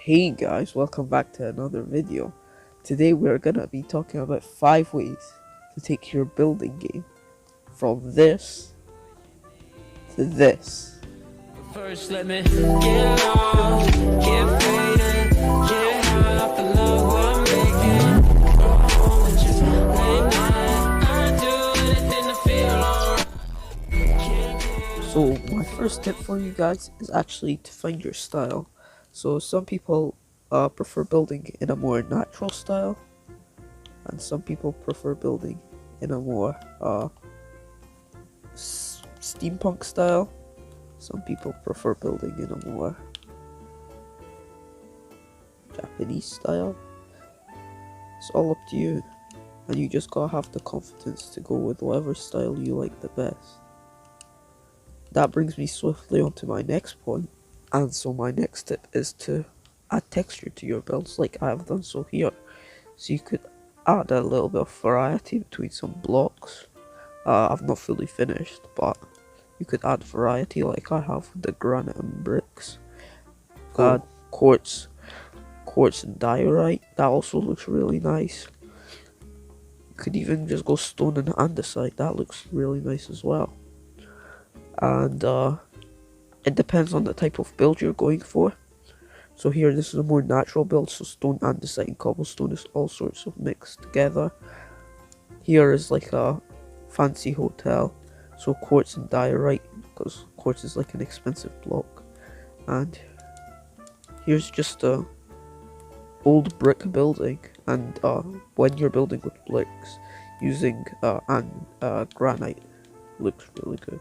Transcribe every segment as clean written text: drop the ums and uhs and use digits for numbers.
Hey guys, welcome back to another video. Today we're gonna be talking about 5 ways to take your building game from this to this. First, let me get on, get faded, get high off the love I'm making. Go home with you late night. I'd do anything to feel alright. So my first tip for you guys is actually to find your style. So some people prefer building in a more natural style, and some people prefer building in a more steampunk style. Some people prefer building in a more Japanese style. It's all up to you, and you just gotta have the confidence to go with whatever style you like the best. That brings me swiftly on to my next point, and so my next tip is to add texture to your builds like I have done so here. So you could add a little bit of variety between some blocks. I've not fully finished, but you could add variety like I have with the granite and bricks. Add quartz and diorite, that also looks really nice. You could even just go stone and andesite, that looks really nice as well. And it depends on the type of build you're going for. So here, this is a more natural build, so stone, andesite, and cobblestone is all sorts of mixed together. Here is like a fancy hotel, so quartz and diorite, because quartz is like an expensive block. And here's just a old brick building, and when you're building with bricks, using granite looks really good.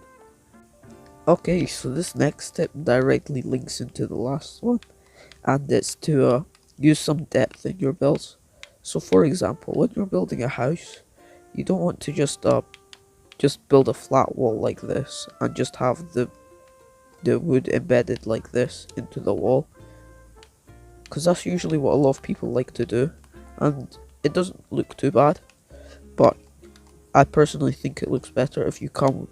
Okay, so this next tip directly links into the last one, and it's to use some depth in your builds. So for example, when you're building a house, you don't want to just build a flat wall like this and just have the wood embedded like this into the wall, because that's usually what a lot of people like to do, and it doesn't look too bad. But I personally think it looks better if you come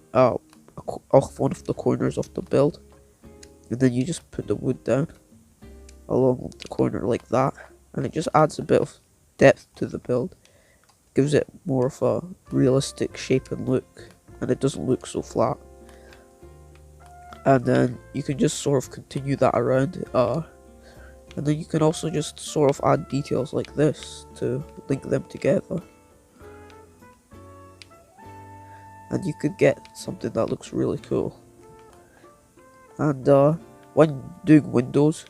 off one of the corners of the build, and then you just put the wood down along the corner like that, and it just adds a bit of depth to the build, gives it more of a realistic shape and look, and it doesn't look so flat. And then you can just sort of continue that around, and then you can also just sort of add details like this to link them together, and you could get something that looks really cool. And when doing windows,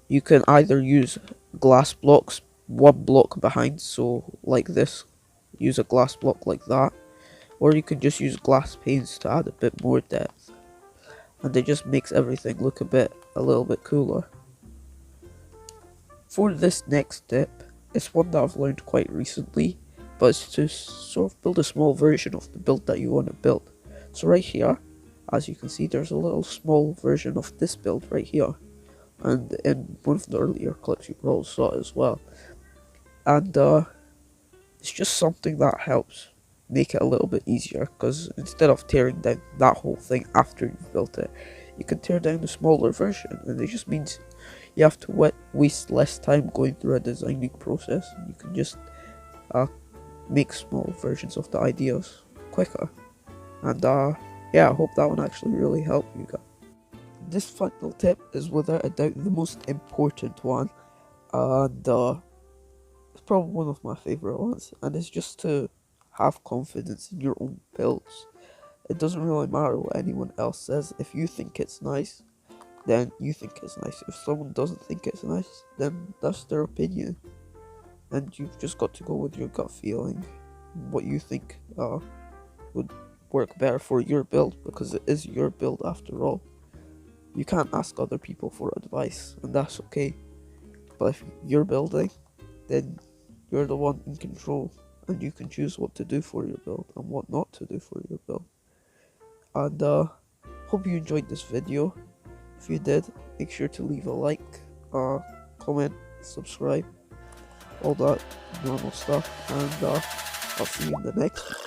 you can either use glass blocks one block behind, so like this, use a glass block like that, or you can just use glass panes to add a bit more depth, and it just makes everything look a little bit cooler. For this next tip, it's one that I've learned quite recently, but it's to sort of build a small version of the build that you want to build. So right here, as you can see, there's a little small version of this build right here, and in one of the earlier clips you probably saw it as well. And it's just something that helps make it a little bit easier, because instead of tearing down that whole thing after you've built it, you can tear down a smaller version, and it just means you have to waste less time going through a designing process. You can just make small versions of the ideas quicker. And yeah, I hope that one actually really helped you guys. This final tip is without a doubt the most important one, and it's probably one of my favorite ones, and it's just to have confidence in your own builds. It doesn't really matter what anyone else says. If you think it's nice, then you think it's nice. If someone doesn't think it's nice, then that's their opinion, and you've just got to go with your gut feeling, what you think would work better for your build, because it is your build after all. You can't ask other people for advice, and that's okay. But if you're building, then you're the one in control, and you can choose what to do for your build and what not to do for your build. And hope you enjoyed this video. If you did, make sure to leave a like, comment, subscribe, all that normal stuff, and I'll see you in the next one.